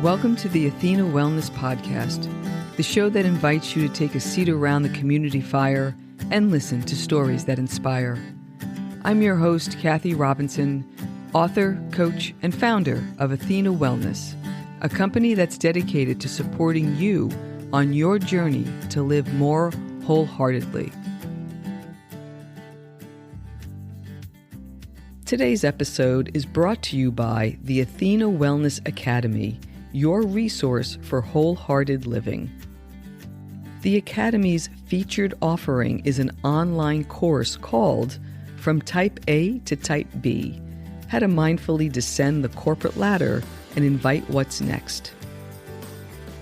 Welcome to the Athena Wellness Podcast, the show that invites you to take a seat around the community fire and listen to stories that inspire. I'm your host, Kathy Robinson, author, coach, and founder of Athena Wellness, a company that's dedicated to supporting you on your journey to live more wholeheartedly. Today's episode is brought to you by the Athena Wellness Academy, your resource for wholehearted living. The Academy's featured offering is an online course called From Type A to Type B, How to Mindfully Descend the Corporate Ladder and Invite What's Next.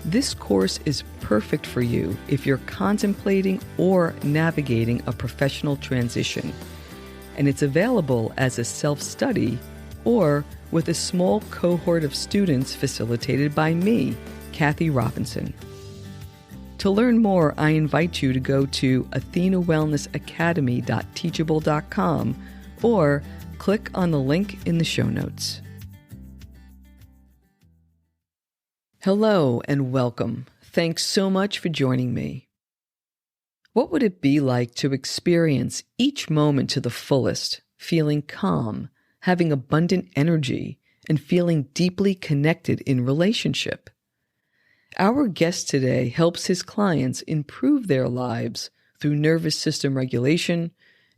This course is perfect for you if you're contemplating or navigating a professional transition, and it's available as a self-study or with a small cohort of students facilitated by me, Kathy Robinson. To learn more, I invite you to go to athenawellnessacademy.teachable.com or click on the link in the show notes. Hello and welcome. Thanks so much for joining me. What would it be like to experience each moment to the fullest, feeling calm, having abundant energy, and feeling deeply connected in relationship? Our guest today helps his clients improve their lives through nervous system regulation,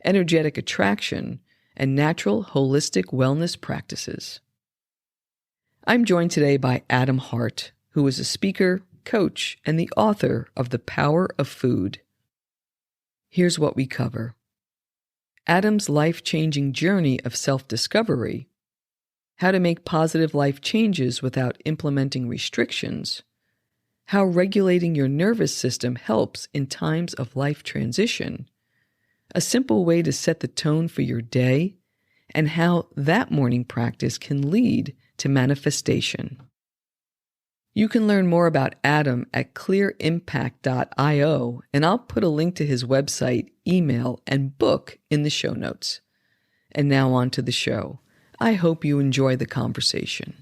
energetic attraction, and natural holistic wellness practices. I'm joined today by Adam Hart, who is a speaker, coach, and the author of The Power of Food. Here's what we cover. Adam's life-changing journey of self-discovery, how to make positive life changes without implementing restrictions, how regulating your nervous system helps in times of life transition, a simple way to set the tone for your day, and how that morning practice can lead to manifestation. You can learn more about Adam at clearimpact.io, and I'll put a link to his website, email, and book in the show notes. And now on to the show. I hope you enjoy the conversation.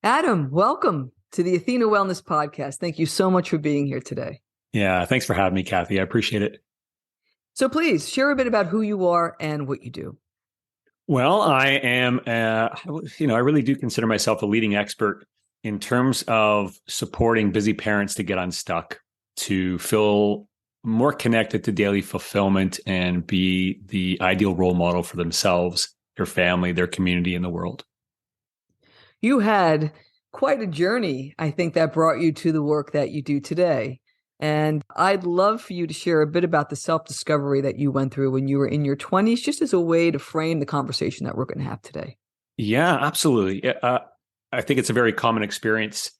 Adam, welcome to the Athena Wellness Podcast. Thank you so much for being here today. Yeah, thanks for having me, Kathy. I appreciate it. So please share a bit about who you are and what you do. Well, I am, I really do consider myself a leading expert in terms of supporting busy parents to get unstuck, to feel more connected to daily fulfillment and be the ideal role model for themselves, their family, their community, and the world. You had quite a journey, I think, that brought you to the work that you do today. And I'd love for you to share a bit about the self-discovery that you went through when you were in your 20s, just as a way to frame the conversation that we're going to have today. Yeah, absolutely. I think it's a very common experience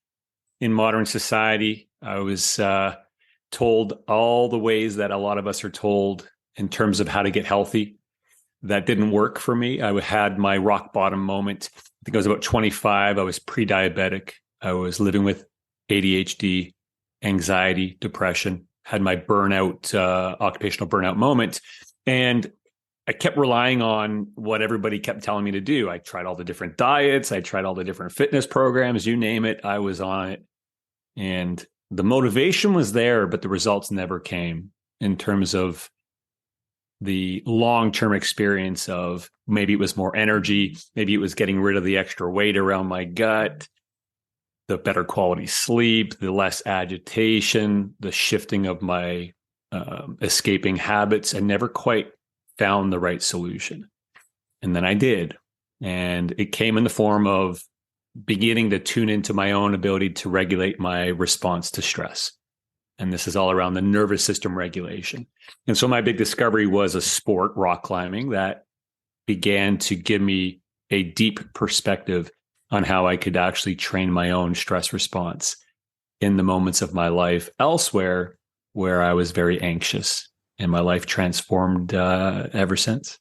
in modern society. I was told all the ways that a lot of us are told in terms of how to get healthy. That didn't work for me. I had my rock bottom moment. I think I was about 25. I was pre-diabetic. I was living with ADHD, anxiety, depression, had my burnout, occupational burnout moment. And I kept relying on what everybody kept telling me to do. I tried all the different diets. I tried all the different fitness programs, you name it, I was on it. And the motivation was there, but the results never came in terms of the long-term experience of maybe it was more energy, maybe it was getting rid of the extra weight around my gut, the better quality sleep, the less agitation, the shifting of my escaping habits. I never quite found the right solution. And then I did. And it came in the form of beginning to tune into my own ability to regulate my response to stress. And this is all around the nervous system regulation. And so my big discovery was a sport, rock climbing, that began to give me a deep perspective on how I could actually train my own stress response in the moments of my life elsewhere where I was very anxious. And my life transformed ever since.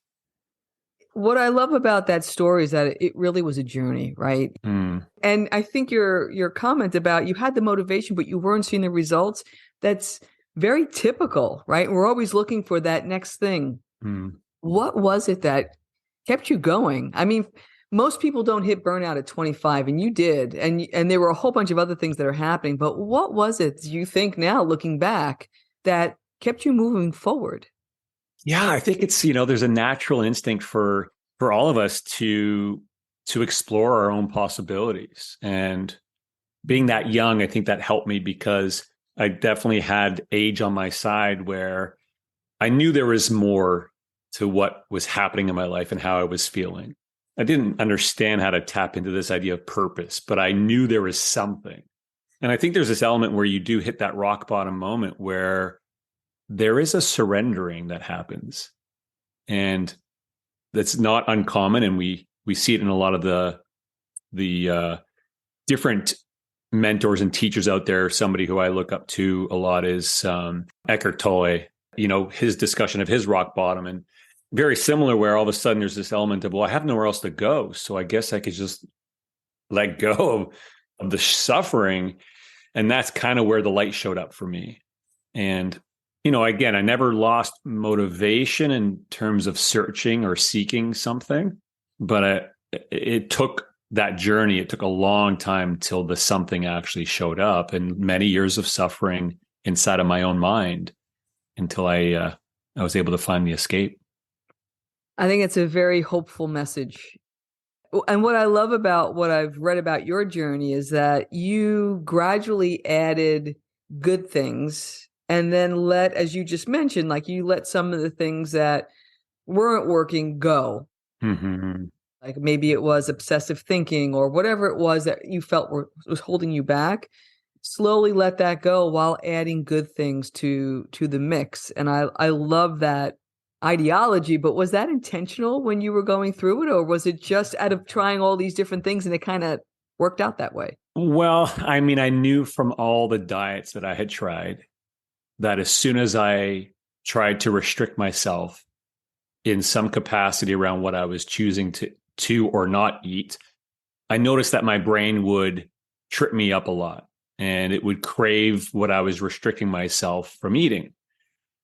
What I love about that story is that it really was a journey, right? Mm. And I think your comment about you had the motivation, but you weren't seeing the results, that's very typical, right? We're always looking for that next thing. Mm. What was it that kept you going? I mean, most people don't hit burnout at 25, and you did. And there were a whole bunch of other things that are happening. But what was it, do you think now, looking back, that kept you moving forward? Yeah, I think it's, there's a natural instinct for all of us to explore our own possibilities. And being that young, I think that helped me because I definitely had age on my side where I knew there was more to what was happening in my life and how I was feeling. I didn't understand how to tap into this idea of purpose, but I knew there was something. And I think there's this element where you do hit that rock bottom moment where there is a surrendering that happens. And that's not uncommon. And we see it in a lot of the different mentors and teachers out there. Somebody who I look up to a lot is Eckhart Tolle, his discussion of his rock bottom, and very similar where all of a sudden there's this element of, well, I have nowhere else to go. So I guess I could just let go of the suffering. And that's kind of where the light showed up for me. And, again, I never lost motivation in terms of searching or seeking something, but it took that journey. It took a long time till the something actually showed up, and many years of suffering inside of my own mind until I was able to find the escape. I think it's a very hopeful message. And what I love about what I've read about your journey is that you gradually added good things and then as you just mentioned, like you let some of the things that weren't working go. Mm-hmm. Like maybe it was obsessive thinking or whatever it was that you felt was holding you back. Slowly let that go while adding good things to the mix. And I love that ideology, but was that intentional when you were going through it, or was it just out of trying all these different things and it kind of worked out that way? Well, I mean, I knew from all the diets that I had tried that as soon as I tried to restrict myself in some capacity around what I was choosing to or not eat, I noticed that my brain would trip me up a lot and it would crave what I was restricting myself from eating.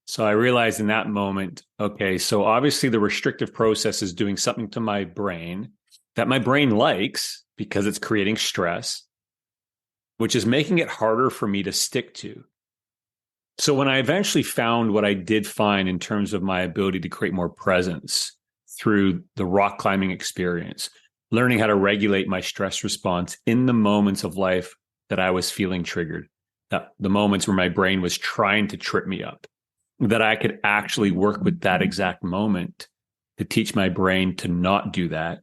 So I realized in that moment, okay, so obviously the restrictive process is doing something to my brain that my brain likes because it's creating stress, which is making it harder for me to stick to. So when I eventually found what I did find in terms of my ability to create more presence through the rock climbing experience, learning how to regulate my stress response in the moments of life that I was feeling triggered, that the moments where my brain was trying to trip me up, that I could actually work with that exact moment to teach my brain to not do that.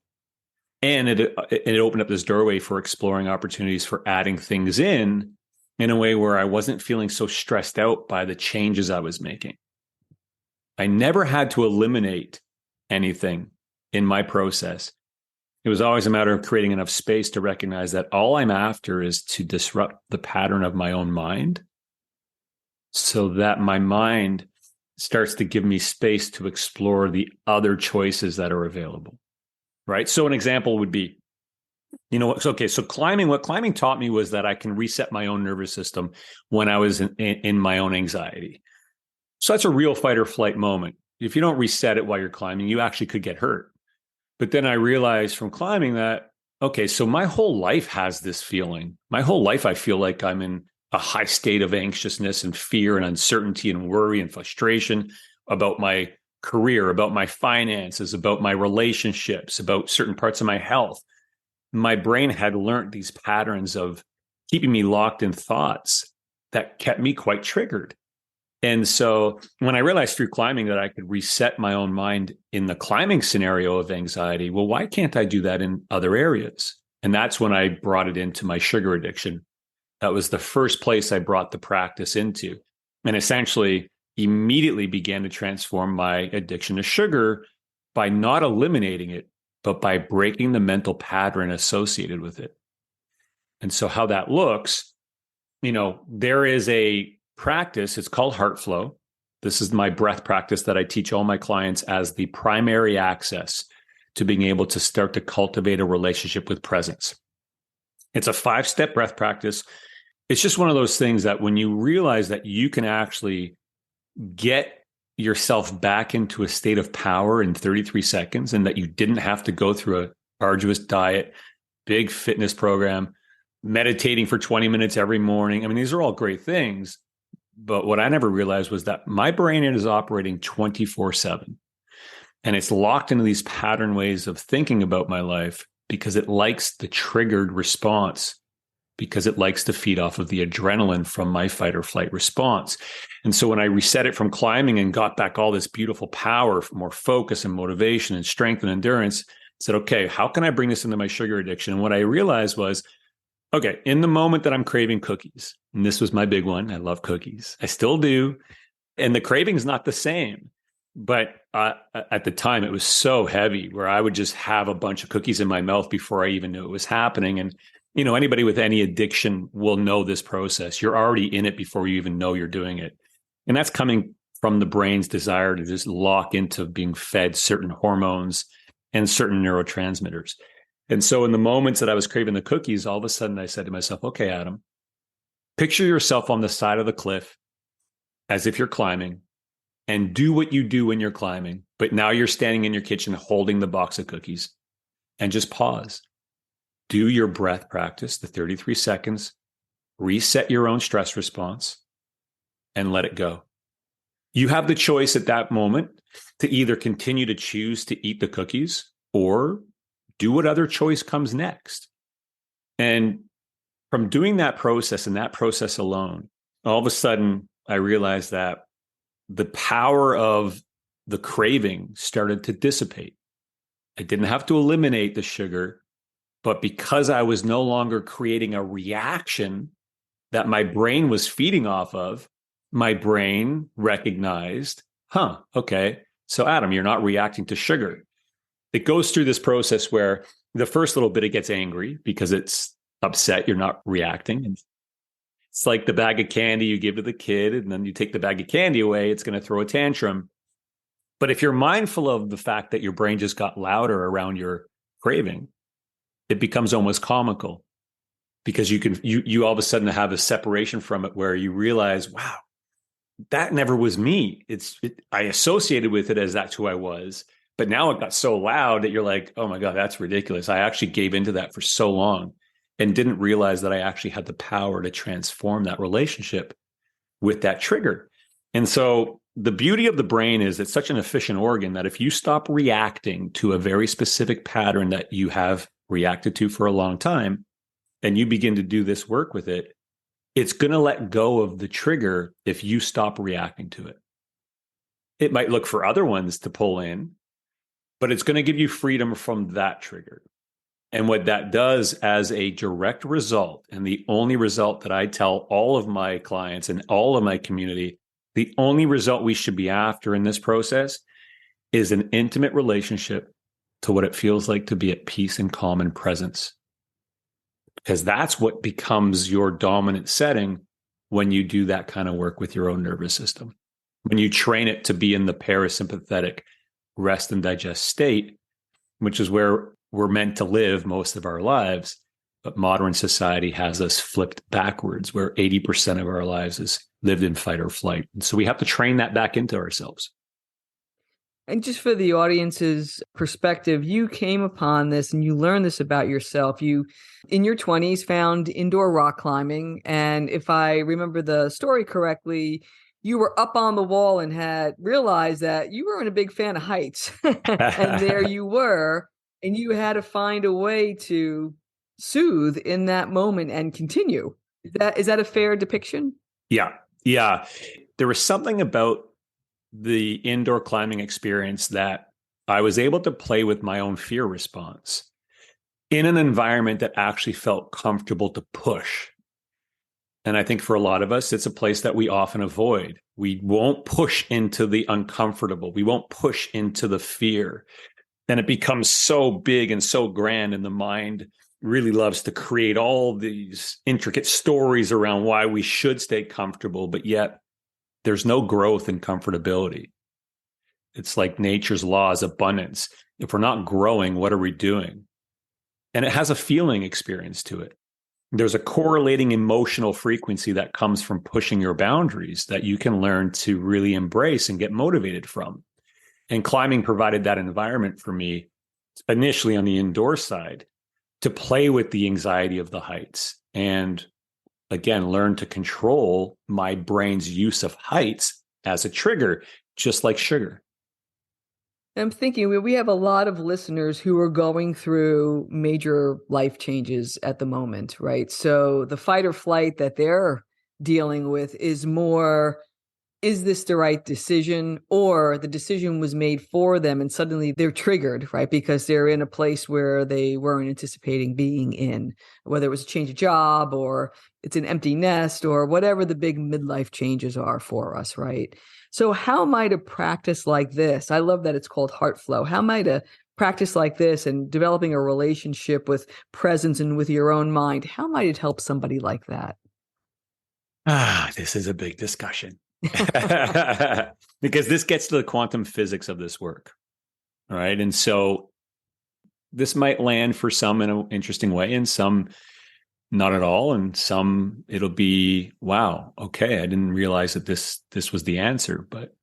And it opened up this doorway for exploring opportunities for adding things in a way where I wasn't feeling so stressed out by the changes I was making. I never had to eliminate anything in my process. It was always a matter of creating enough space to recognize that all I'm after is to disrupt the pattern of my own mind so that my mind starts to give me space to explore the other choices that are available, right? So an example would be, okay, so what climbing taught me was that I can reset my own nervous system when I was in my own anxiety. So that's a real fight or flight moment. If you don't reset it while you're climbing, you actually could get hurt. But then I realized from climbing that, okay, so my whole life has this feeling. My whole life, I feel like I'm in a high state of anxiousness and fear and uncertainty and worry and frustration about my career, about my finances, about my relationships, about certain parts of my health. My brain had learned these patterns of keeping me locked in thoughts that kept me quite triggered. And so when I realized through climbing that I could reset my own mind in the climbing scenario of anxiety, well, why can't I do that in other areas? And that's when I brought it into my sugar addiction. That was the first place I brought the practice into, and essentially immediately began to transform my addiction to sugar by not eliminating it, but by breaking the mental pattern associated with it. And so how that looks, there is a practice. It's called heart flow. This is my breath practice that I teach all my clients as the primary access to being able to start to cultivate a relationship with presence. It's a 5-step breath practice. It's just one of those things that when you realize that you can actually get yourself back into a state of power in 33 seconds and that you didn't have to go through arduous diet, big fitness program, meditating for 20 minutes every morning. I mean, these are all great things. But what I never realized was that my brain is operating 24/7. And it's locked into these pattern ways of thinking about my life because it likes the triggered response, because it likes to feed off of the adrenaline from my fight or flight response. And so when I reset it from climbing and got back all this beautiful power, more focus and motivation and strength and endurance, I said, okay, how can I bring this into my sugar addiction? And what I realized was, okay, in the moment that I'm craving cookies, and this was my big one, I love cookies. I still do. And the craving's not the same. But at the time, it was so heavy where I would just have a bunch of cookies in my mouth before I even knew it was happening. And, anybody with any addiction will know this process. You're already in it before you even know you're doing it. And that's coming from the brain's desire to just lock into being fed certain hormones and certain neurotransmitters. And so in the moments that I was craving the cookies, all of a sudden I said to myself, okay, Adam, picture yourself on the side of the cliff as if you're climbing, and do what you do when you're climbing. But now you're standing in your kitchen holding the box of cookies, and just pause. Do your breath practice, the 33 seconds, reset your own stress response, and let it go. You have the choice at that moment to either continue to choose to eat the cookies or do what other choice comes next. And from doing that process and that process alone, all of a sudden I realized that the power of the craving started to dissipate. I didn't have to eliminate the sugar, but because I was no longer creating a reaction that my brain was feeding off of, my brain recognized, okay, so Adam, you're not reacting to sugar. It goes through this process where the first little bit it gets angry because it's upset, you're not reacting. And it's like the bag of candy you give to the kid, and then you take the bag of candy away, it's going to throw a tantrum. But if you're mindful of the fact that your brain just got louder around your craving, it becomes almost comical because you all of a sudden have a separation from it where you realize, wow, that never was me. I associated with it as that's who I was. But now it got so loud that you're like, oh my God, that's ridiculous. I actually gave into that for so long and didn't realize that I actually had the power to transform that relationship with that trigger. And so the beauty of the brain is it's such an efficient organ that if you stop reacting to a very specific pattern that you have reacted to for a long time, and you begin to do this work with it, it's going to let go of the trigger if you stop reacting to it. It might look for other ones to pull in, but it's going to give you freedom from that trigger. And what that does as a direct result, and the only result that I tell all of my clients and all of my community, the only result we should be after in this process is an intimate relationship to what it feels like to be at peace and calm and presence. Because that's what becomes your dominant setting when you do that kind of work with your own nervous system. When you train it to be in the parasympathetic rest and digest state, which is where we're meant to live most of our lives. But modern society has us flipped backwards, where 80% of our lives is lived in fight or flight. And so we have to train that back into ourselves. And just for the audience's perspective, you came upon this and you learned this about yourself. You, in your 20s, found indoor rock climbing. And if I remember the story correctly, you were up on the wall and had realized that you weren't a big fan of heights. And there you were, and you had to find a way to soothe in that moment and continue. Is that a fair depiction? Yeah. There was something about the indoor climbing experience that I was able to play with my own fear response in an environment that actually felt comfortable to push. And I think for a lot of us, it's a place that we often avoid. We won't push into the uncomfortable. We won't push into the fear. And it becomes so big and so grand, and the mind really loves to create all these intricate stories around why we should stay comfortable, but yet there's no growth in comfortability. It's like nature's laws, abundance. If we're not growing, what are we doing? And it has a feeling experience to it. There's a correlating emotional frequency that comes from pushing your boundaries that you can learn to really embrace and get motivated from. And climbing provided that environment for me initially on the indoor side, to play with the anxiety of the heights and again, learn to control my brain's use of heights as a trigger, just like sugar. I'm thinking we have a lot of listeners who are going through major life changes at the moment, right? So the fight or flight that they're dealing with is more, is this the right decision? Or the decision was made for them and suddenly they're triggered, right? Because they're in a place where they weren't anticipating being in, whether it was a change of job or it's an empty nest or whatever the big midlife changes are for us, right? So how might a practice like this, I love that it's called heart flow. How might a practice like this and developing a relationship with presence and with your own mind, how might it help somebody like that? This is a big discussion. Because this gets to the quantum physics of this work. All right. And so this might land for some in an interesting way and some not at all. And some it'll be, wow, okay, I didn't realize that this was the answer. But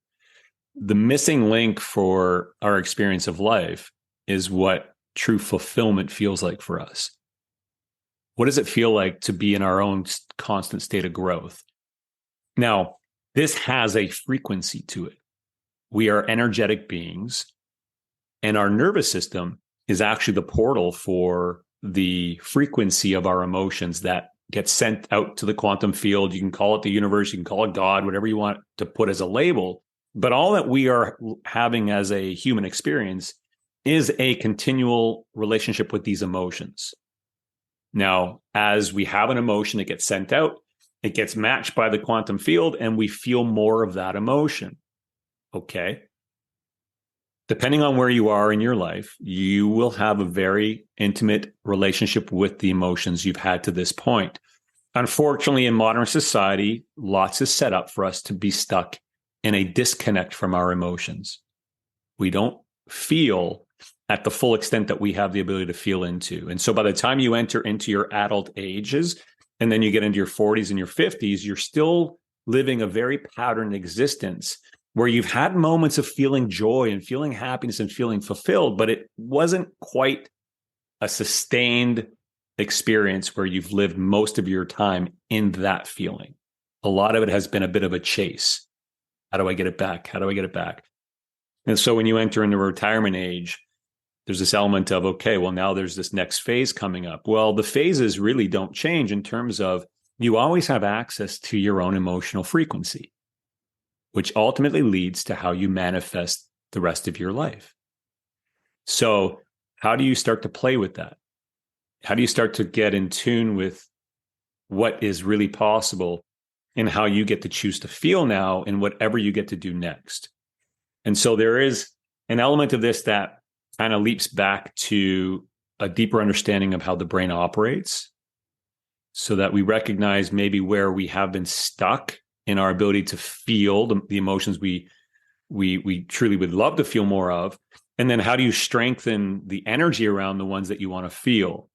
the missing link for our experience of life is what true fulfillment feels like for us. What does it feel like to be in our own constant state of growth? Now, this has a frequency to it. We are energetic beings, and our nervous system is actually the portal for the frequency of our emotions that gets sent out to the quantum field. You can call it the universe, you can call it God, whatever you want to put as a label. But all that we are having as a human experience is a continual relationship with these emotions. Now, as we have an emotion, it gets sent out, it gets matched by the quantum field, and we feel more of that emotion. Okay. Depending on where you are in your life, you will have a very intimate relationship with the emotions you've had to this point. Unfortunately, in modern society, lots is set up for us to be stuck in a disconnect from our emotions. We don't feel at the full extent that we have the ability to feel into. And so by the time you enter into your adult ages, and then you get into your 40s and your 50s, you're still living a very patterned existence where you've had moments of feeling joy and feeling happiness and feeling fulfilled, but it wasn't quite a sustained experience where you've lived most of your time in that feeling. A lot of it has been a bit of a chase. How do I get it back? How do I get it back? And so when you enter into retirement age, there's this element of, okay, well, now there's this next phase coming up. Well, the phases really don't change in terms of you always have access to your own emotional frequency, which ultimately leads to how you manifest the rest of your life. So how do you start to play with that? How do you start to get in tune with what is really possible and how you get to choose to feel now and whatever you get to do next? And so there is an element of this that kind of leaps back to a deeper understanding of how the brain operates so that we recognize maybe where we have been stuck in our ability to feel the emotions we truly would love to feel more of. And then how do you strengthen the energy around the ones that you want to feel?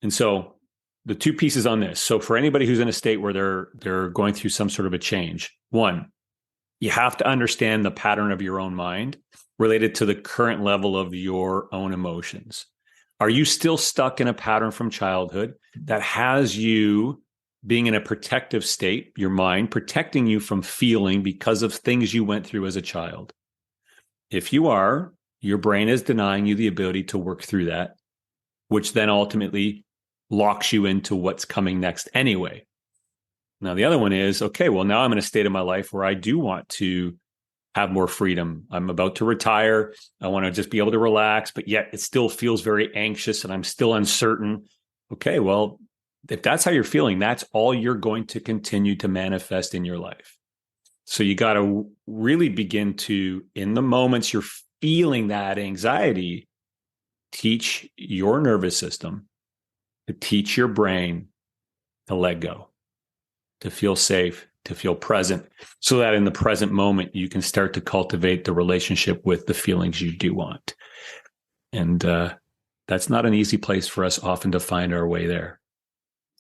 And so the two pieces on this. So for anybody who's in a state where they're going through some sort of a change, one, you have to understand the pattern of your own mind related to the current level of your own emotions. Are you still stuck in a pattern from childhood that has you being in a protective state, your mind protecting you from feeling because of things you went through as a child? If you are, your brain is denying you the ability to work through that, which then ultimately locks you into what's coming next anyway. Now, the other one is, okay, well, now I'm in a state of my life where I do want to have more freedom. I'm about to retire. I want to just be able to relax, but yet it still feels very anxious and I'm still uncertain. Okay, well, if that's how you're feeling, that's all you're going to continue to manifest in your life. So you got to really begin to, in the moments you're feeling that anxiety, teach your nervous system, to teach your brain to let go, to feel safe, to feel present, so that in the present moment, you can start to cultivate the relationship with the feelings you do want. And that's not an easy place for us often to find our way there.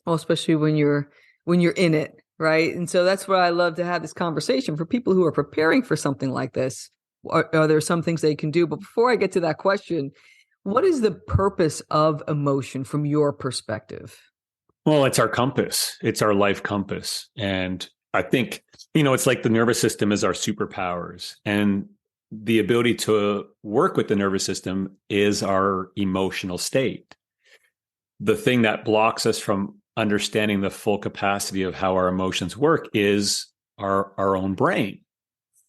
Well, especially when you're in it, right? And so that's why I love to have this conversation for people who are preparing for something like this. Are there some things they can do? But before I get to that question, What is the purpose of emotion from your perspective? Well, it's our compass. It's our life compass. And I think, it's like the nervous system is our superpowers. And the ability to work with the nervous system is our emotional state. The thing that blocks us from understanding the full capacity of how our emotions work is our own brain.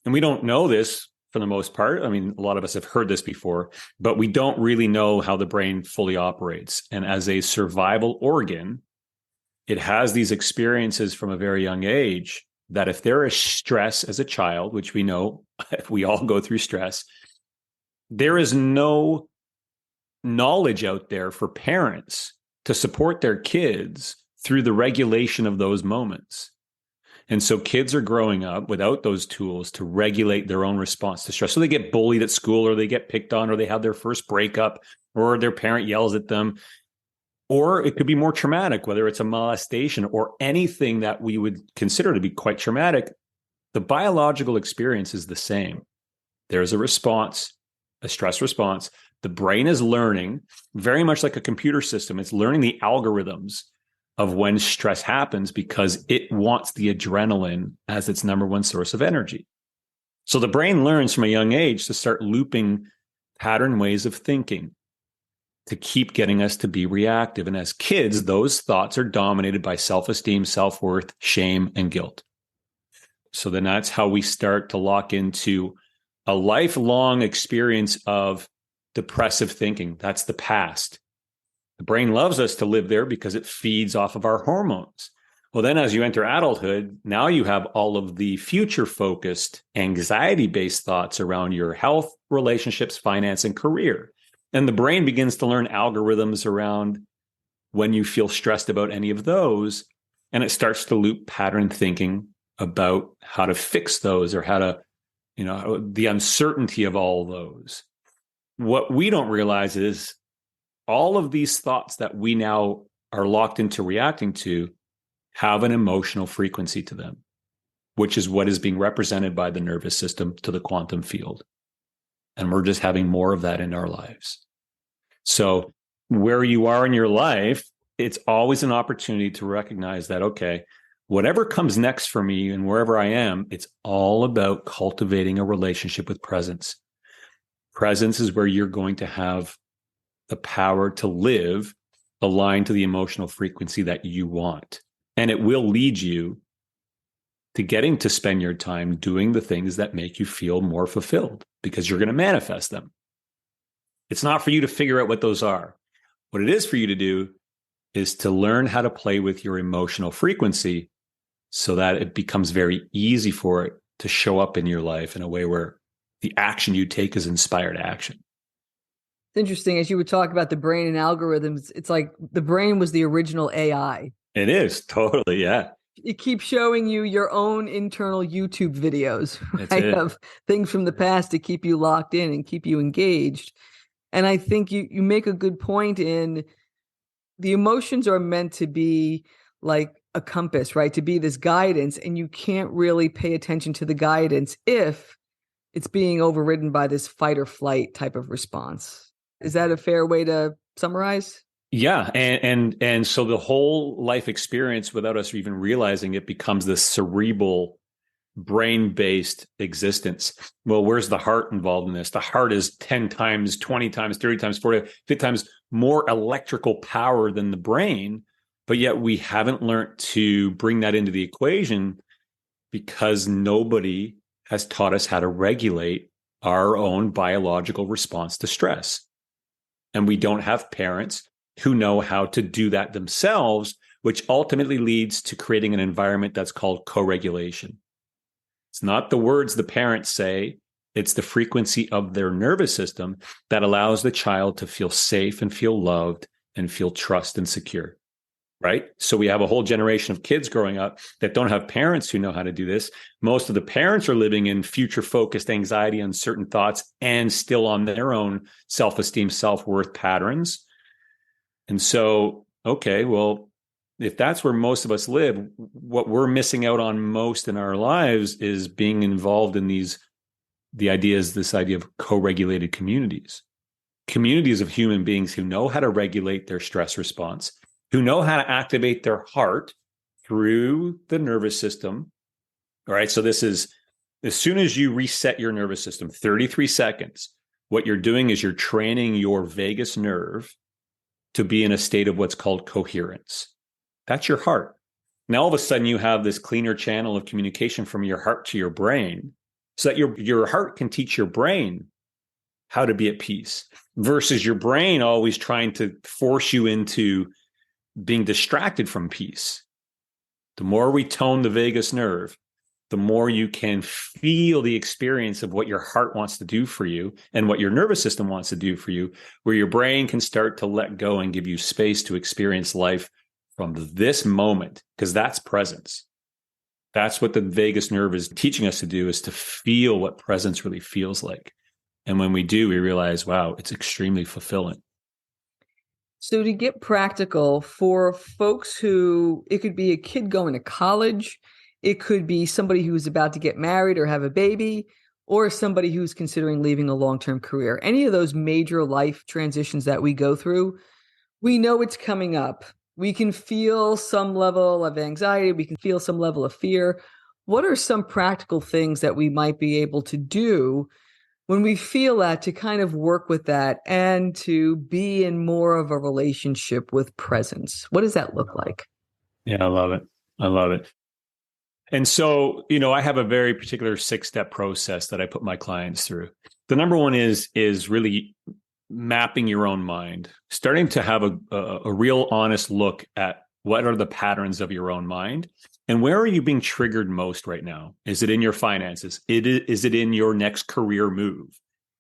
And we don't know this for the most part. I mean, a lot of us have heard this before, but we don't really know how the brain fully operates. And as a survival organ, it has these experiences from a very young age that if there is stress as a child, which we know we all go through stress, there is no knowledge out there for parents to support their kids through the regulation of those moments. And so kids are growing up without those tools to regulate their own response to stress. So they get bullied at school, or they get picked on, or they have their first breakup, or their parent yells at them. Or it could be more traumatic, whether it's a molestation or anything that we would consider to be quite traumatic. The biological experience is the same. There's a response, a stress response. The brain is learning, very much like a computer system. It's learning the algorithms of when stress happens because it wants the adrenaline as its number one source of energy. So the brain learns from a young age to start looping pattern ways of thinking to keep getting us to be reactive. And as kids, those thoughts are dominated by self-esteem, self-worth, shame, and guilt. So then that's how we start to lock into a lifelong experience of depressive thinking. That's the past. The brain loves us to live there because it feeds off of our hormones. Well, then as you enter adulthood, now you have all of the future-focused, anxiety-based thoughts around your health, relationships, finance, and career. And the brain begins to learn algorithms around when you feel stressed about any of those, and it starts to loop pattern thinking about how to fix those or how to, the uncertainty of all those. What we don't realize is all of these thoughts that we now are locked into reacting to have an emotional frequency to them, which is what is being represented by the nervous system to the quantum field. And we're just having more of that in our lives. So where you are in your life, it's always an opportunity to recognize that, okay, whatever comes next for me and wherever I am, it's all about cultivating a relationship with presence. Presence is where you're going to have the power to live aligned to the emotional frequency that you want. And it will lead you to getting to spend your time doing the things that make you feel more fulfilled because you're going to manifest them. It's not for you to figure out what those are. What it is for you to do is to learn how to play with your emotional frequency so that it becomes very easy for it to show up in your life in a way where the action you take is inspired action. It's interesting, as you would talk about the brain and algorithms, it's like the brain was the original AI. It is, totally, yeah. It keeps showing you your own internal YouTube videos, right, of things from the past to keep you locked in and keep you engaged. And I think you make a good point in the emotions are meant to be like a compass, right? To be this guidance, and you can't really pay attention to the guidance if it's being overridden by this fight or flight type of response. Is that a fair way to summarize? Yeah. And so the whole life experience, without us even realizing it, becomes this cerebral, brain-based existence. Well, where's the heart involved in this? The heart is 10 times, 20 times, 30 times, 40, 50 times more electrical power than the brain. But yet we haven't learned to bring that into the equation because nobody has taught us how to regulate our own biological response to stress. And we don't have parents who know how to do that themselves, which ultimately leads to creating an environment that's called co-regulation. It's not the words the parents say, it's the frequency of their nervous system that allows the child to feel safe and feel loved and feel trust and secure, right? So we have a whole generation of kids growing up that don't have parents who know how to do this. Most of the parents are living in future-focused anxiety, uncertain thoughts, and still on their own self-esteem, self-worth patterns. And so, okay, well, if that's where most of us live, what we're missing out on most in our lives is being involved in this idea of co-regulated communities. communities of human beings who know how to regulate their stress response, who know how to activate their heart through the nervous system. All right. So this is, as soon as you reset your nervous system, 33 seconds, what you're doing is you're training your vagus nerve to be in a state of what's called coherence. That's your heart. Now, all of a sudden, you have this cleaner channel of communication from your heart to your brain, so that your heart can teach your brain how to be at peace, versus your brain always trying to force you into being distracted from peace. The more we tone the vagus nerve, the more you can feel the experience of what your heart wants to do for you and what your nervous system wants to do for you, where your brain can start to let go and give you space to experience life from this moment, because that's presence. That's what the vagus nerve is teaching us to do, is to feel what presence really feels like. And when we do, we realize, wow, it's extremely fulfilling. So to get practical for folks who, it could be a kid going to college, it could be somebody who's about to get married or have a baby, or somebody who's considering leaving a long-term career. Any of those major life transitions that we go through, we know it's coming up. We can feel some level of anxiety. We can feel some level of fear. What are some practical things that we might be able to do when we feel that, to kind of work with that and to be in more of a relationship with presence? What does that look like? Yeah, I love it. I love it. And so, I have a very particular 6-step process that I put my clients through. The number one is really mapping your own mind, starting to have a real honest look at what are the patterns of your own mind and where are you being triggered most right now? Is it in your finances? Is it in your next career move?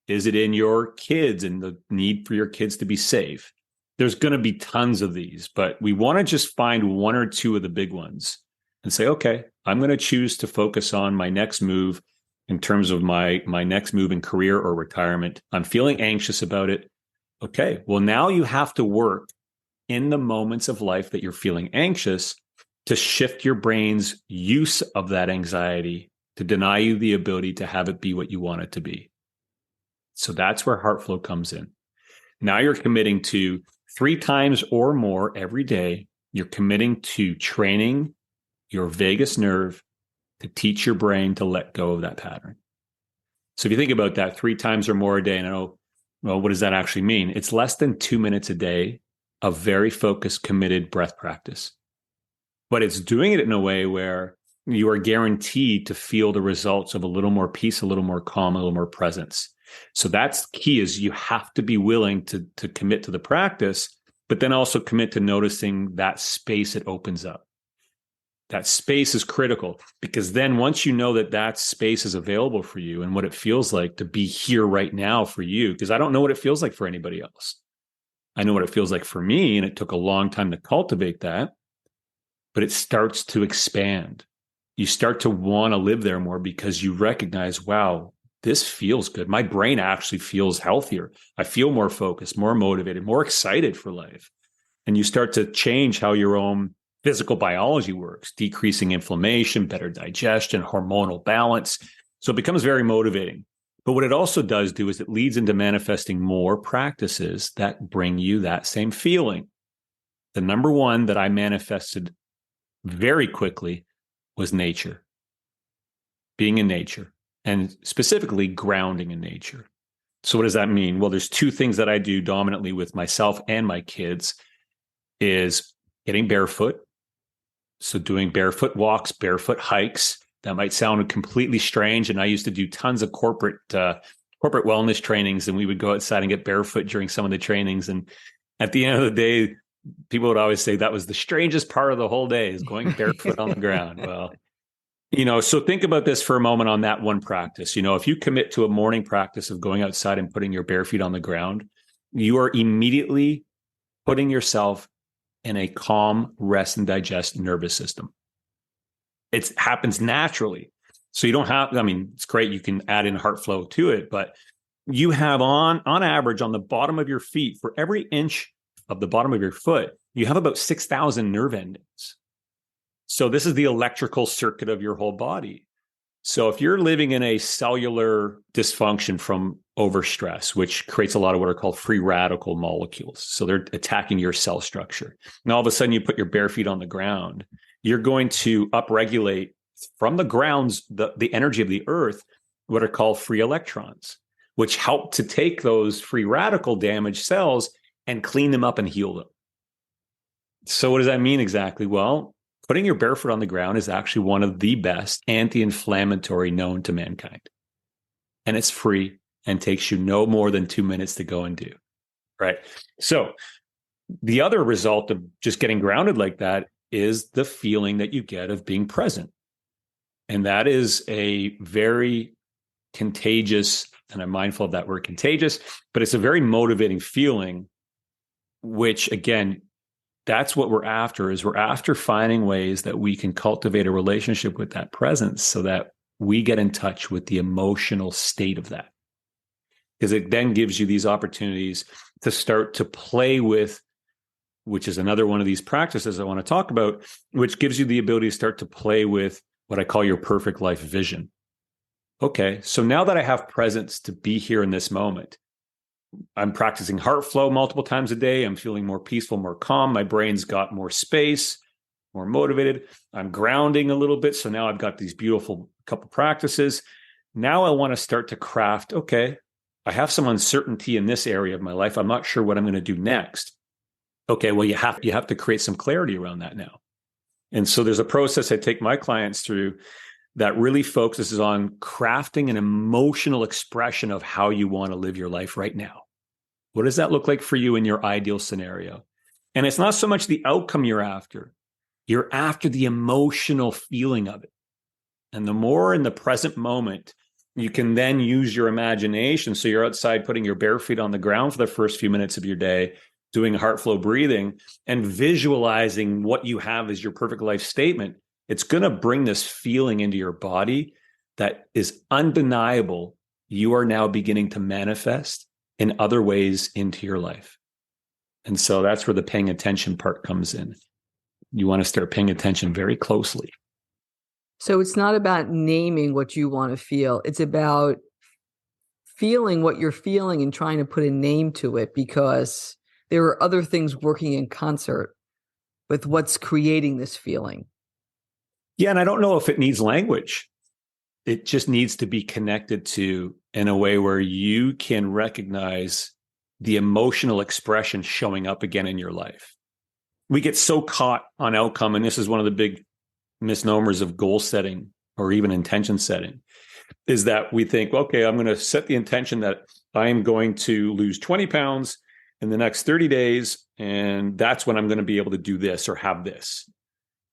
Is it in your kids and the need for your kids to be safe? There's going to be tons of these, but we want to just find one or two of the big ones and say, okay, I'm going to choose to focus on my next move in terms of my next move in career or retirement. I'm feeling anxious about it. Okay, well, now you have to work in the moments of life that you're feeling anxious to shift your brain's use of that anxiety to deny you the ability to have it be what you want it to be. So that's where heart flow comes in. Now you're committing to 3 times or more every day. You're committing to training your vagus nerve to teach your brain to let go of that pattern. So if you think about that, 3 times or more a day, and I know, well, what does that actually mean? It's less than 2 minutes a day of very focused, committed breath practice. But it's doing it in a way where you are guaranteed to feel the results of a little more peace, a little more calm, a little more presence. So that's key, is you have to be willing to commit to the practice, but then also commit to noticing that space it opens up. That space is critical, because then once you know that that space is available for you and what it feels like to be here right now for you, because I don't know what it feels like for anybody else. I know what it feels like for me, and it took a long time to cultivate that, but it starts to expand. You start to want to live there more because you recognize, wow, this feels good. My brain actually feels healthier. I feel more focused, more motivated, more excited for life. And you start to change how your own physical biology works, decreasing inflammation, better digestion, hormonal balance. So it becomes very motivating. But what it also does do is it leads into manifesting more practices that bring you that same feeling. The number one that I manifested very quickly was nature, being in nature, and specifically grounding in nature. So what does that mean? Well, there's 2 things that I do dominantly with myself and my kids is getting barefoot. So doing barefoot walks, barefoot hikes. That might sound completely strange. And I used to do tons of corporate wellness trainings, and we would go outside and get barefoot during some of the trainings. And at the end of the day, people would always say that was the strangest part of the whole day, is going barefoot on the ground. Well, so think about this for a moment on that one practice. If you commit to a morning practice of going outside and putting your bare feet on the ground, you are immediately putting yourself in a calm, rest and digest nervous system. It happens naturally. So you don't have, it's great. You can add in heart flow to it, but you have on average on the bottom of your feet, for every inch of the bottom of your foot, you have about 6,000 nerve endings. So this is the electrical circuit of your whole body. So if you're living in a cellular dysfunction from overstress, which creates a lot of what are called free radical molecules, so they're attacking your cell structure, and all of a sudden you put your bare feet on the ground, you're going to upregulate from the grounds, the energy of the earth, what are called free electrons, which help to take those free radical damaged cells and clean them up and heal them. So what does that mean exactly? Well, putting your barefoot on the ground is actually one of the best anti-inflammatory known to mankind. And it's free and takes you no more than 2 minutes to go and do. Right. So the other result of just getting grounded like that is the feeling that you get of being present. And that is a very contagious, and I'm mindful of that word contagious, but it's a very motivating feeling, which again, that's what we're after, is we're after finding ways that we can cultivate a relationship with that presence so that we get in touch with the emotional state of that. Because it then gives you these opportunities to start to play with, which is another one of these practices I want to talk about, which gives you the ability to start to play with what I call your perfect life vision. Okay, so now that I have presence to be here in this moment, I'm practicing heart flow multiple times a day. I'm feeling more peaceful, more calm. My brain's got more space, more motivated. I'm grounding a little bit. So now I've got these beautiful couple practices. Now I want to start to craft, okay, I have some uncertainty in this area of my life. I'm not sure what I'm going to do next. Okay, well, you have to create some clarity around that now. And so there's a process I take my clients through that really focuses on crafting an emotional expression of how you want to live your life right now. What does that look like for you in your ideal scenario? And it's not so much the outcome you're after the emotional feeling of it. And the more in the present moment, you can then use your imagination. So you're outside putting your bare feet on the ground for the first few minutes of your day, doing heart flow breathing and visualizing what you have as your perfect life statement. It's going to bring this feeling into your body that is undeniable. You are now beginning to manifest in other ways into your life. And so that's where the paying attention part comes in. You want to start paying attention very closely. So it's not about naming what you want to feel. It's about feeling what you're feeling and trying to put a name to it, because there are other things working in concert with what's creating this feeling. Yeah, and I don't know if it needs language. It just needs to be connected to in a way where you can recognize the emotional expression showing up again in your life. We get so caught on outcome, and this is one of the big misnomers of goal setting or even intention setting, is that we think, okay, I'm going to set the intention that I'm going to lose 20 pounds in the next 30 days, and that's when I'm going to be able to do this or have this.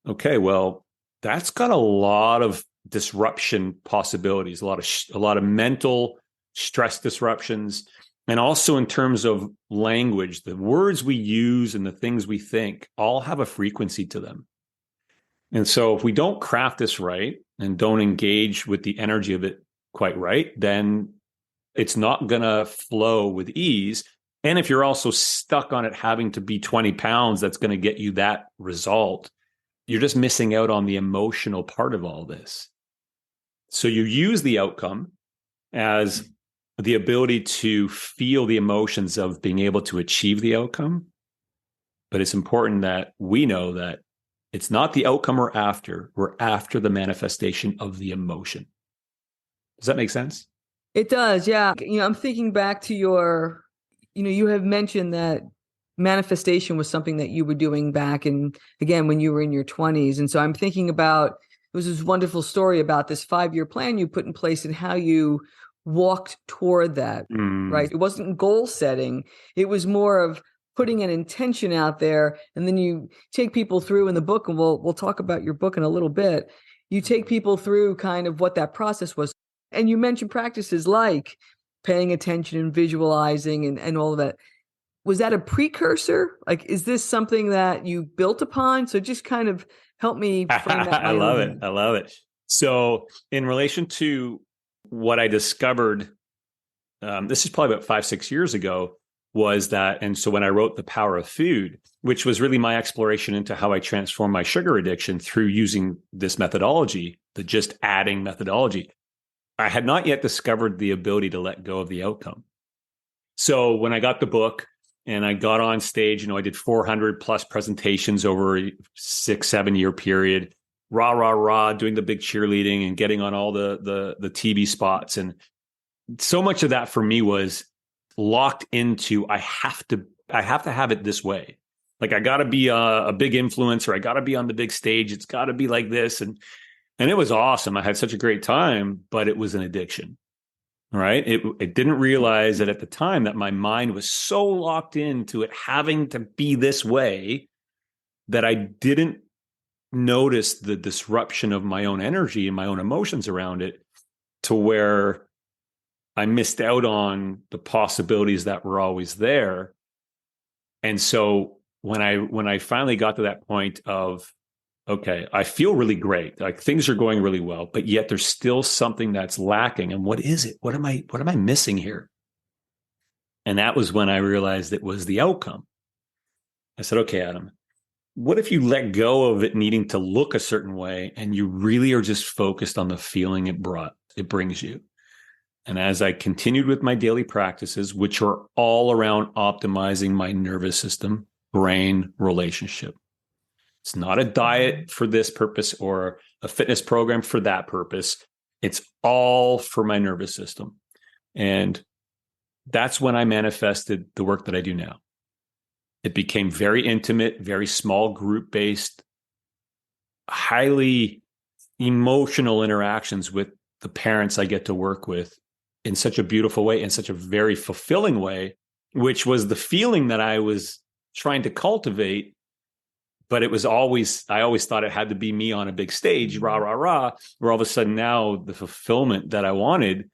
Okay, well, that's got a lot of disruption possibilities, a lot of mental stress disruptions, and also in terms of language, the words we use and the things we think all have a frequency to them. And so if we don't craft this right and don't engage with the energy of it quite right, then it's not going to flow with ease. And if you're also stuck on it having to be 20 pounds, that's going to get you that result, you're just missing out on the emotional part of all this. So you use the outcome as the ability to feel the emotions of being able to achieve the outcome. But it's important that we know that it's not the outcome we're after the manifestation of the emotion. Does that make sense? It does, yeah. I'm thinking back to your, you have mentioned that manifestation was something that you were doing back when you were in your 20s. And so I'm thinking about, it was this wonderful story about this 5-year plan you put in place and how you walked toward that, right? It wasn't goal setting. It was more of putting an intention out there. And then you take people through in the book, and we'll talk about your book in a little bit. You take people through kind of what that process was. And you mentioned practices like paying attention and visualizing and all of that. Was that a precursor? Like, is this something that you built upon? So just kind of help me frame that. I love it. So in relation to what I discovered, this is probably about 5-6 years ago, was that, and so when I wrote The Power of Food, which was really my exploration into how I transformed my sugar addiction through using this methodology the just adding methodology. I had not yet discovered the ability to let go of the outcome. So when I got the book and I got on stage, I did 400 plus presentations over a 6-7 year period, rah, rah, rah, doing the big cheerleading and getting on all the TV spots. And so much of that for me was locked into, I have to have it this way. Like I got to be a big influencer. I got to be on the big stage. It's got to be like this. And it was awesome. I had such a great time, but it was an addiction, right? It didn't realize that at the time that my mind was so locked into it having to be this way that I didn't notice the disruption of my own energy and my own emotions around it, to where I missed out on the possibilities that were always there. And so when I finally got to that point of, okay, I feel really great, like things are going really well, but yet there's still something that's lacking. And what is it? What am I missing here? And that was when I realized it was the outcome. I said, okay, Adam, what if you let go of it needing to look a certain way and you really are just focused on the feeling it brings you? And as I continued with my daily practices, which are all around optimizing my nervous system, brain, relationship. It's not a diet for this purpose or a fitness program for that purpose. It's all for my nervous system. And that's when I manifested the work that I do now. It became very intimate, very small group based, highly emotional interactions with the parents I get to work with in such a beautiful way, in such a very fulfilling way, which was the feeling that I was trying to cultivate. But it was I always thought it had to be me on a big stage, rah, rah, rah, where all of a sudden now the fulfillment that I wanted,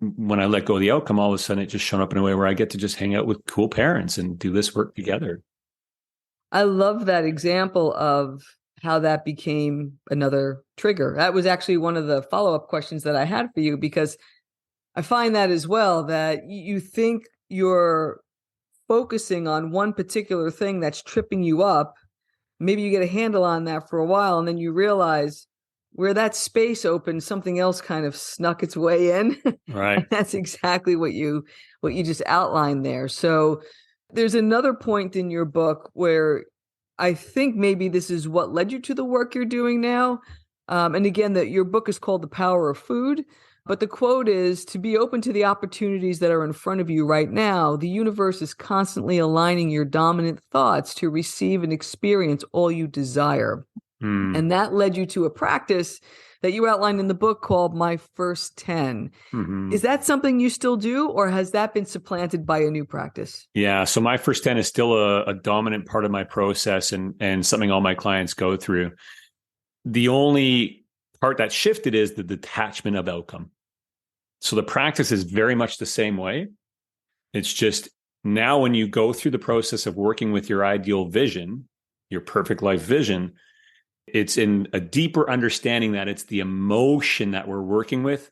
when I let go of the outcome, all of a sudden it just showed up in a way where I get to just hang out with cool parents and do this work together. I love that example of how that became another trigger. That was actually one of the follow-up questions that I had for you, because I find that as well, that you think you're focusing on one particular thing that's tripping you up. Maybe you get a handle on that for a while, and then you realize where that space opened, something else kind of snuck its way in. Right. And that's exactly what you just outlined there. So there's another point in your book where I think maybe this is what led you to the work you're doing now. And again, that your book is called The Power of Food. But the quote is, to be open to the opportunities that are in front of you right now, the universe is constantly aligning your dominant thoughts to receive and experience all you desire. And that led you to a practice that you outlined in the book called My First 10. Mm-hmm. Is that something you still do, or has that been supplanted by a new practice? Yeah. So My First 10 is still a dominant part of my process and something all my clients go through. The only part that shifted is the detachment of outcome. So the practice is very much the same way. It's just now when you go through the process of working with your ideal vision, your perfect life vision, it's in a deeper understanding that it's the emotion that we're working with.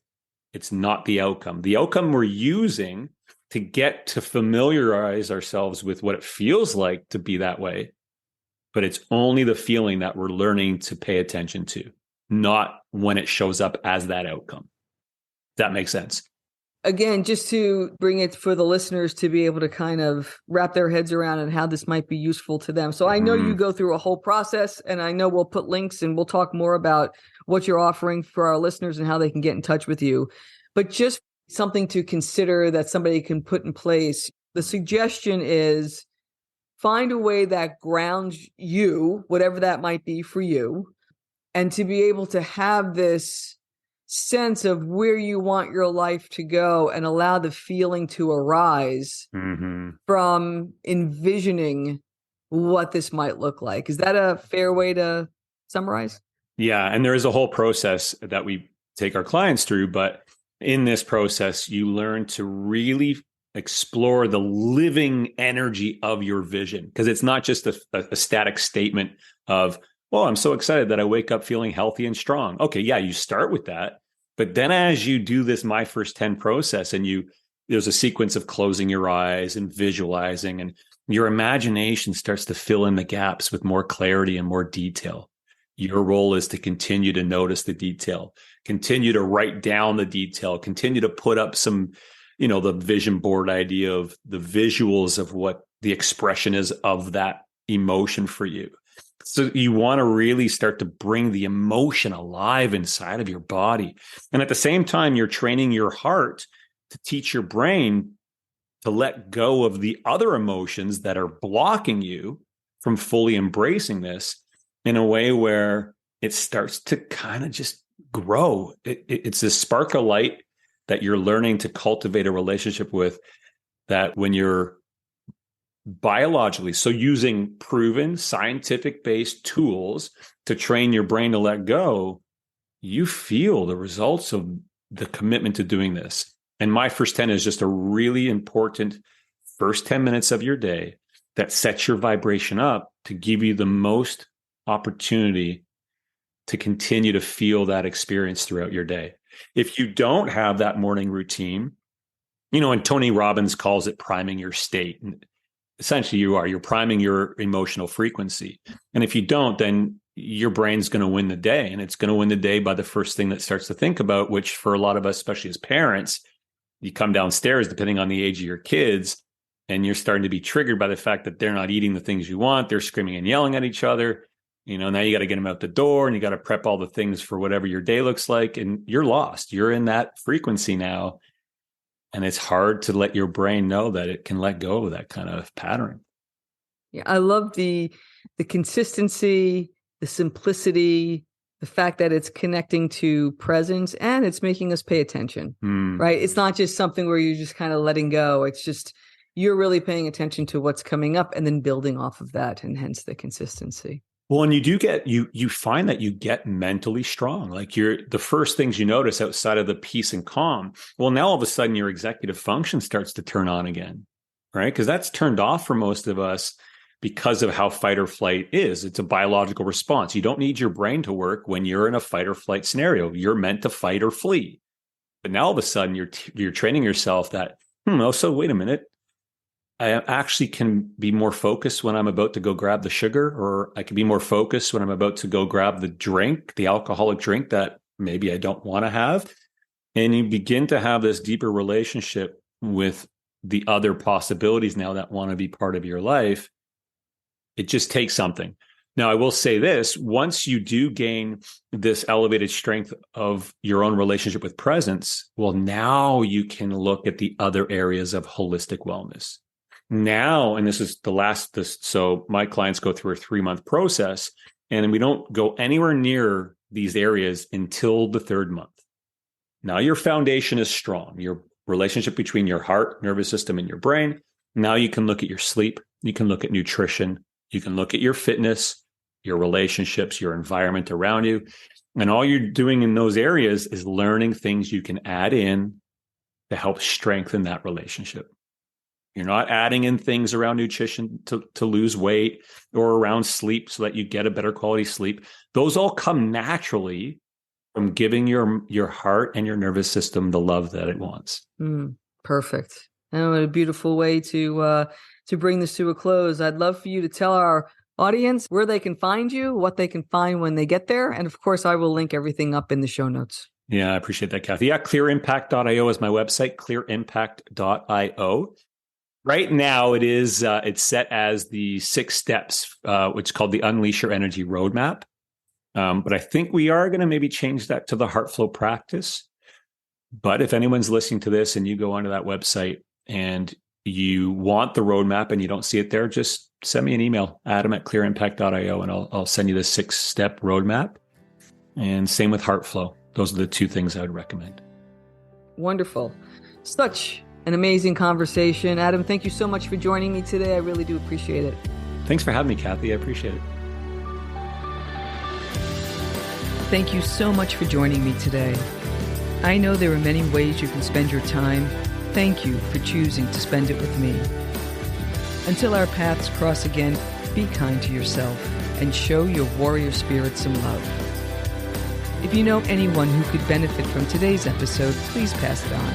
It's not the outcome. The outcome we're using to get to familiarize ourselves with what it feels like to be that way. But it's only the feeling that we're learning to pay attention to, not when it shows up as that outcome. That makes sense. Again, just to bring it for the listeners to be able to kind of wrap their heads around and how this might be useful to them. So I know you go through a whole process, and I know we'll put links and we'll talk more about what you're offering for our listeners and how they can get in touch with you. But just something to consider that somebody can put in place. The suggestion is find a way that grounds you, whatever that might be for you, and to be able to have this sense of where you want your life to go and allow the feeling to arise from envisioning what this might look like. Is that a fair way to summarize? Yeah. And there is a whole process that we take our clients through, but in this process, you learn to really explore the living energy of your vision, because it's not just a static statement of, well, I'm so excited that I wake up feeling healthy and strong. Okay, yeah, you start with that. But then as you do this My First 10 process and there's a sequence of closing your eyes and visualizing, and your imagination starts to fill in the gaps with more clarity and more detail. Your role is to continue to notice the detail, continue to write down the detail, continue to put up some, the vision board idea of the visuals of what the expression is of that emotion for you. So you want to really start to bring the emotion alive inside of your body. And at the same time, you're training your heart to teach your brain to let go of the other emotions that are blocking you from fully embracing this in a way where it starts to kind of just grow. It's this spark of light that you're learning to cultivate a relationship with, that when you're biologically, so using proven scientific-based tools to train your brain to let go, you feel the results of the commitment to doing this. And my first 10 is just a really important first 10 minutes of your day that sets your vibration up to give you the most opportunity to continue to feel that experience throughout your day. If you don't have that morning routine, and Tony Robbins calls it priming your state. And essentially you're priming your emotional frequency. And if you don't, then your brain's going to win the day. And it's going to win the day by the first thing that starts to think about, which for a lot of us, especially as parents, you come downstairs, depending on the age of your kids, and you're starting to be triggered by the fact that they're not eating the things you want. They're screaming and yelling at each other. Now you got to get them out the door and you got to prep all the things for whatever your day looks like. And you're lost. You're in that frequency now. And it's hard to let your brain know that it can let go of that kind of pattern. Yeah, I love the consistency, the simplicity, the fact that it's connecting to presence and it's making us pay attention, right? It's not just something where you're just kind of letting go. It's just you're really paying attention to what's coming up and then building off of that, and hence the consistency. Well, and you do get, you find that you get mentally strong. Like the first things you notice outside of the peace and calm. Well, now all of a sudden your executive function starts to turn on again, right? Because that's turned off for most of us because of how fight or flight is. It's a biological response. You don't need your brain to work when you're in a fight or flight scenario. You're meant to fight or flee. But now all of a sudden you're training yourself that, so wait a minute. I actually can be more focused when I'm about to go grab the sugar, or I can be more focused when I'm about to go grab the drink, the alcoholic drink that maybe I don't want to have. And you begin to have this deeper relationship with the other possibilities now that want to be part of your life. It just takes something. Now, I will say this, once you do gain this elevated strength of your own relationship with presence, well, now you can look at the other areas of holistic wellness. Now, and this is so my clients go through a 3-month process, and we don't go anywhere near these areas until the 3rd month. Now your foundation is strong, your relationship between your heart, nervous system, and your brain. Now you can look at your sleep, you can look at nutrition, you can look at your fitness, your relationships, your environment around you. And all you're doing in those areas is learning things you can add in to help strengthen that relationship. You're not adding in things around nutrition to lose weight, or around sleep so that you get a better quality sleep. Those all come naturally from giving your heart and your nervous system the love that it wants. Perfect. And what a beautiful way to bring this to a close. I'd love for you to tell our audience where they can find you, what they can find when they get there. And of course, I will link everything up in the show notes. Yeah, I appreciate that, Kathy. Yeah, clearimpact.io is my website, clearimpact.io. Right now, it's set as the 6 steps, which is called the Unleash Your Energy Roadmap. But I think we are going to maybe change that to the Heart Flow Practice. But if anyone's listening to this and you go onto that website and you want the roadmap and you don't see it there, just send me an email, adam@clearimpact.io, and I'll send you the 6-step roadmap. And same with Heart Flow. Those are the 2 things I would recommend. Wonderful. Such an amazing conversation. Adam, thank you so much for joining me today. I really do appreciate it. Thanks for having me, Kathy. I appreciate it. Thank you so much for joining me today. I know there are many ways you can spend your time. Thank you for choosing to spend it with me. Until our paths cross again, be kind to yourself and show your warrior spirit some love. If you know anyone who could benefit from today's episode, please pass it on.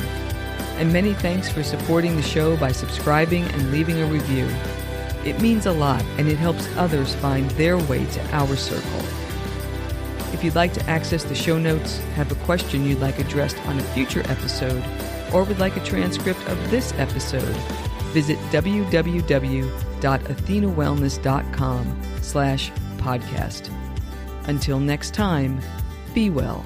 And many thanks for supporting the show by subscribing and leaving a review. It means a lot, and it helps others find their way to our circle. If you'd like to access the show notes, have a question you'd like addressed on a future episode, or would like a transcript of this episode, visit www.athenawellness.com/podcast. Until next time, be well.